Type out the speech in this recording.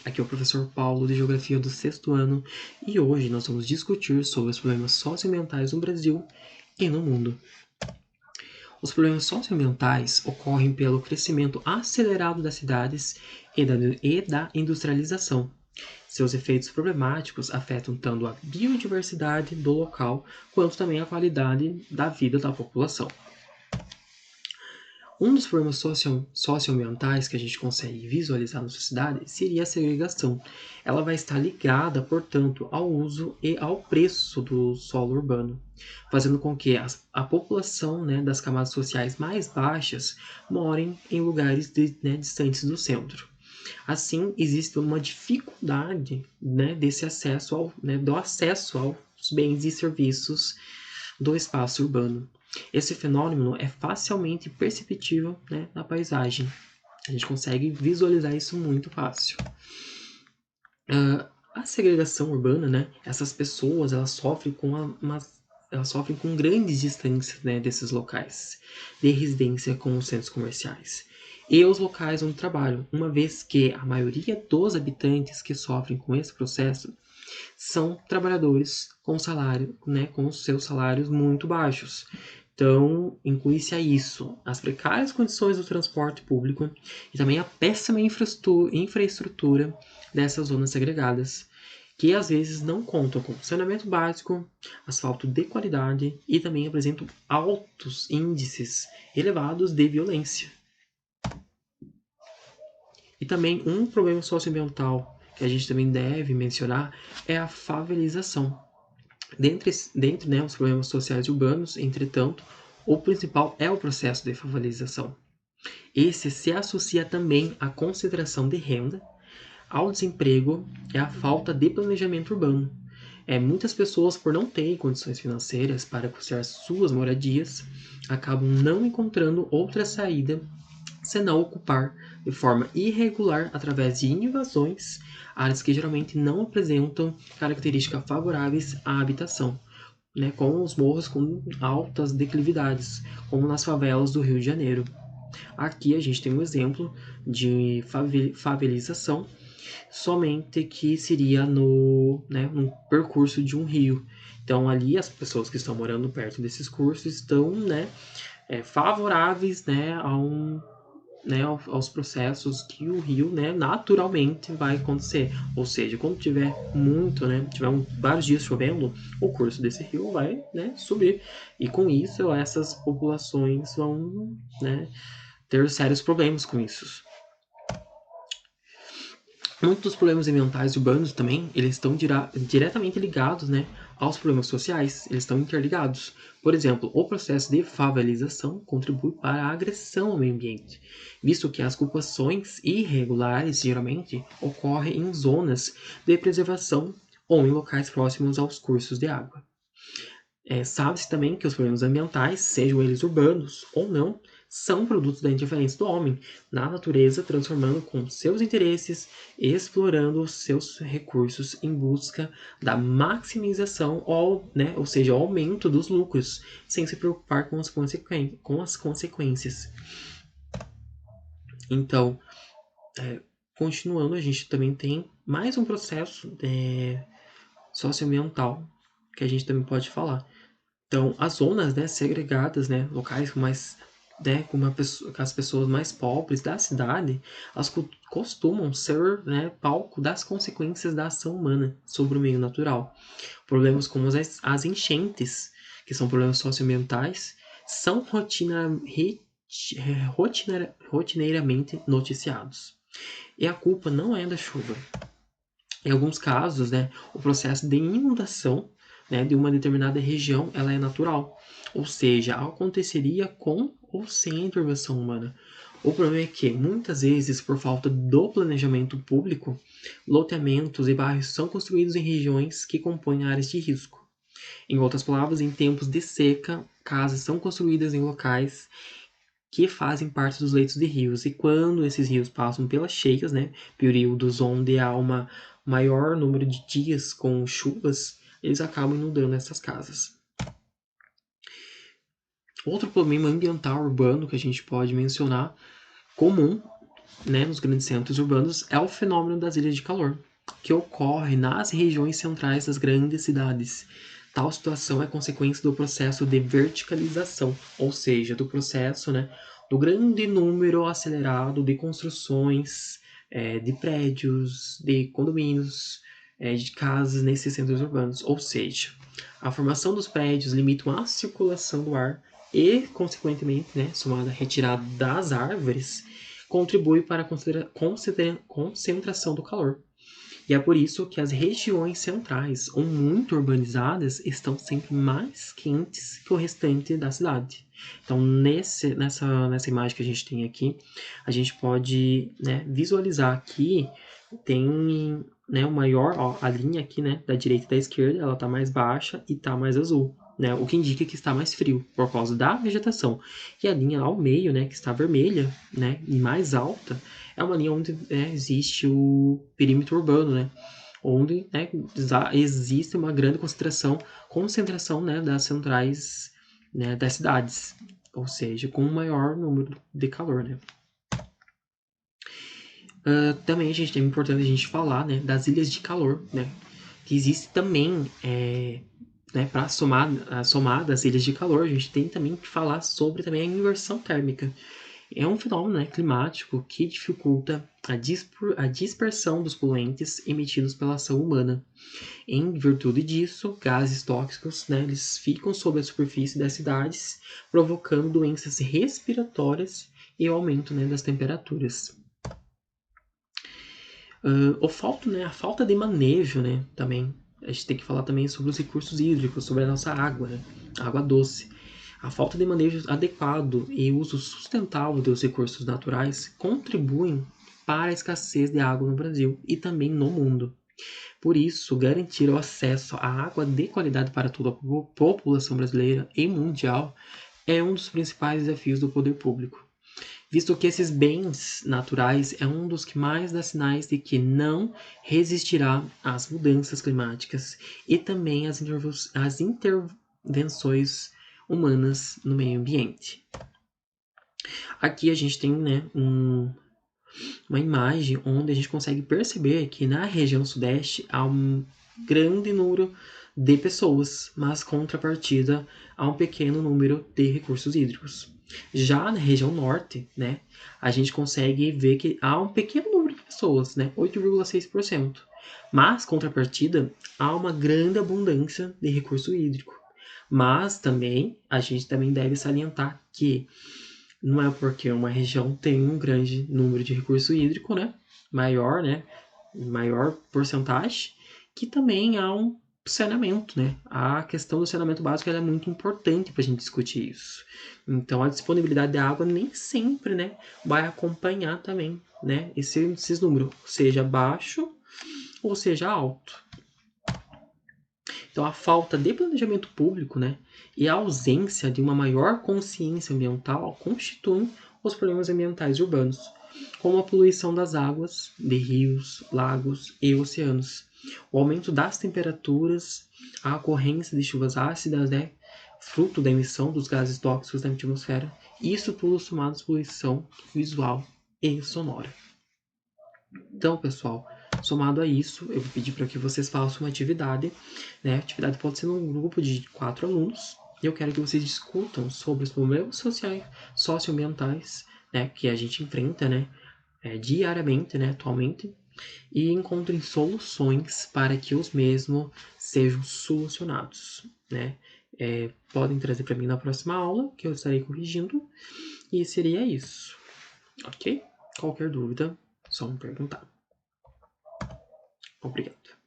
Aqui é o professor Paulo de Geografia do sexto ano e hoje nós vamos discutir sobre os problemas socioambientais no Brasil e no mundo. Os problemas socioambientais ocorrem pelo crescimento acelerado das cidades e da industrialização. Seus efeitos problemáticos afetam tanto a biodiversidade do local quanto também a qualidade da vida da população. Um dos problemas socioambientais que a gente consegue visualizar na sociedade seria a segregação. Ela vai estar ligada, portanto, ao uso e ao preço do solo urbano, fazendo com que a população, das camadas sociais mais baixas morem em lugares distantes do centro. Assim, existe uma dificuldade desse acesso do acesso aos bens e serviços do espaço urbano. Esse fenômeno é facilmente perceptível na paisagem. A gente consegue visualizar isso muito fácil. A segregação urbana, essas pessoas elas sofrem com grandes distâncias desses locais de residência com os centros comerciais e os locais onde trabalham, uma vez que a maioria dos habitantes que sofrem com esse processo são trabalhadores com salário, com os seus salários muito baixos. Então, inclui-se a isso as precárias condições do transporte público e também a péssima infraestrutura dessas zonas segregadas, que às vezes não contam com saneamento básico, asfalto de qualidade e também apresentam altos índices elevados de violência. E também um problema socioambiental que a gente também deve mencionar é a favelização. Dentre os problemas sociais urbanos, entretanto, o principal é o processo de favelização. Esse se associa também à concentração de renda, ao desemprego e à falta de planejamento urbano. Muitas pessoas, por não terem condições financeiras para custear suas moradias, acabam não encontrando outra saída senão ocupar de forma irregular através de invasões áreas que geralmente não apresentam características favoráveis à habitação, como os morros com altas declividades, como nas favelas do Rio de Janeiro. Aqui a gente tem um exemplo de favelização, somente que seria no percurso de um rio. Então ali as pessoas que estão morando perto desses cursos estão favoráveis aos processos que o rio naturalmente vai acontecer. Ou seja, quando tiver vários dias chovendo, o curso desse rio vai subir. E com isso, essas populações vão ter sérios problemas com isso. Muitos dos problemas ambientais urbanos também, eles estão diretamente ligados aos problemas sociais, eles estão interligados. Por exemplo, o processo de favelização contribui para a agressão ao meio ambiente, visto que as ocupações irregulares geralmente ocorrem em zonas de preservação ou em locais próximos aos cursos de água. Sabe-se também que os problemas ambientais, sejam eles urbanos ou não, são produtos da interferência do homem na natureza, transformando com seus interesses e explorando os seus recursos em busca da maximização, ou seja, aumento dos lucros, sem se preocupar com as consequências. Então, continuando, a gente também tem mais um processo socioambiental que a gente também pode falar. Então, as zonas segregadas, locais com as pessoas mais pobres da cidade, elas costumam ser palco das consequências da ação humana sobre o meio natural. Problemas como as enchentes, que são problemas socioambientais, são rotineiramente noticiados. E a culpa não é da chuva. Em alguns casos, o processo de inundação de uma determinada região ela é natural, ou seja, aconteceria com ou sem a intervenção humana. O problema é que, muitas vezes, por falta do planejamento público, loteamentos e bairros são construídos em regiões que compõem áreas de risco. Em outras palavras, em tempos de seca, casas são construídas em locais que fazem parte dos leitos de rios. E quando esses rios passam pelas cheias, períodos onde há um maior número de dias com chuvas, eles acabam inundando essas casas. Outro problema ambiental urbano que a gente pode mencionar, comum, né, nos grandes centros urbanos é o fenômeno das ilhas de calor, que ocorre nas regiões centrais das grandes cidades. Tal situação é consequência do processo de verticalização, ou seja, do processo, né, do grande número acelerado de construções, de prédios, de condomínios, de casas nesses centros urbanos. Ou seja, a formação dos prédios limita a circulação do ar e, consequentemente, né, somada à retirada das árvores, contribui para a concentração do calor. E é por isso que as regiões centrais ou muito urbanizadas estão sempre mais quentes que o restante da cidade. Então, nessa imagem que a gente tem aqui, a gente pode, né, visualizar que tem, né, o maior, ó, a linha aqui, né, da direita e da esquerda, ela está mais baixa e está mais azul, né, o que indica que está mais frio por causa da vegetação. E a linha ao meio, né, que está vermelha, né, e mais alta, é uma linha onde, né, existe o perímetro urbano, né, onde, né, existe uma grande concentração, né, das centrais, né, das cidades, ou seja, com um maior número de calor, né. Também, gente, é importante a gente falar, né, das ilhas de calor, né, que existe também, né, para somar das ilhas de calor, a gente tem também que falar sobre também a inversão térmica. É um fenômeno, né, climático que dificulta a dispersão dos poluentes emitidos pela ação humana. Em virtude disso, gases tóxicos, né, eles ficam sob a superfície das cidades, provocando doenças respiratórias e o aumento, né, das temperaturas. A falta de manejo, né, também. A gente tem que falar também sobre os recursos hídricos, sobre a nossa água, né, a água doce. A falta de manejo adequado e uso sustentável dos recursos naturais contribuem para a escassez de água no Brasil e também no mundo. Por isso, garantir o acesso à água de qualidade para toda a população brasileira e mundial é um dos principais desafios do poder público, visto que esses bens naturais é um dos que mais dá sinais de que não resistirá às mudanças climáticas e também às intervenções humanas no meio ambiente. Aqui a gente tem, né, uma imagem onde a gente consegue perceber que na região sudeste há um grande número de pessoas, mas contrapartida há um pequeno número de recursos hídricos. Já na região norte, né, a gente consegue ver que há um pequeno número de pessoas, né, 8,6%. Mas, contrapartida, há uma grande abundância de recurso hídrico. Mas também, a gente também deve salientar que não é porque uma região tem um grande número de recurso hídrico, né, maior porcentagem, que também há um saneamento, né? A questão do saneamento básico é muito importante para a gente discutir isso. Então, a disponibilidade de água nem sempre, né, vai acompanhar também, né, esses números, seja baixo ou seja alto. Então, a falta de planejamento público, né, e a ausência de uma maior consciência ambiental constituem os problemas ambientais urbanos, como a poluição das águas, de rios, lagos e oceanos, o aumento das temperaturas, a ocorrência de chuvas ácidas, né, fruto da emissão dos gases tóxicos da atmosfera, isso tudo somado à poluição visual e sonora. Então, pessoal, somado a isso, eu vou pedir para que vocês façam uma atividade, né? A atividade pode ser num grupo de 4 alunos, e eu quero que vocês discutam sobre os problemas sociais, socioambientais, né, que a gente enfrenta, né, diariamente, né, atualmente, e encontrem soluções para que os mesmos sejam solucionados, né? Podem trazer para mim na próxima aula, que eu estarei corrigindo, e seria isso, ok? Qualquer dúvida, só me perguntar. Obrigado.